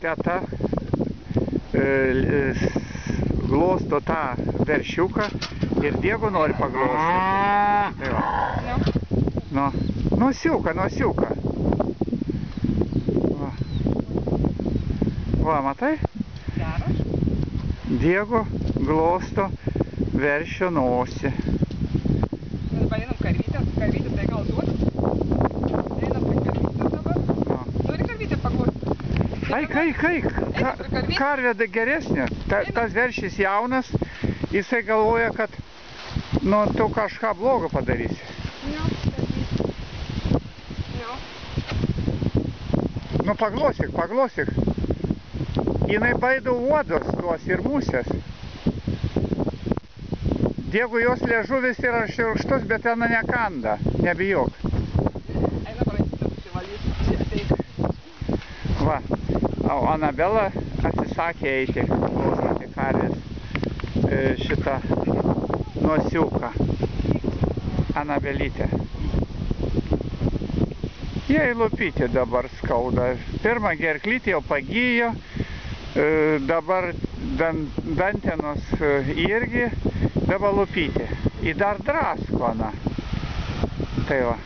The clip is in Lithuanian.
teta glosto tą veršiuką ir Diego nori paglostyti. Tai va. Nosiuką. Va, matai? Diego glosto veršio nosį. Dabar einam karvytę tai gal duot. Einam prie karvytės dabar. Nori karvytę paglostyti? Kai, karvė geresnė. Tas veršis jaunas, jisai galvoja, kad tu kažką blogo padarysi. Nu, paglostyk. Jinai baido uodus tuos ir musės. Diego jos liežuvis yra šiurkštus, bet ten nekanda. Nebijok. Eina parašyti, susivalyti. Va. O Anabela atsisakė eiti, klausyti karvės šitą nosiuką. Anabelytė. Jai lupytė dabar skauda. Pirmą gerklytį jau pagijo, dabar dantenos irgi, dabar lupytė. Į dar drasko, na. Tai va.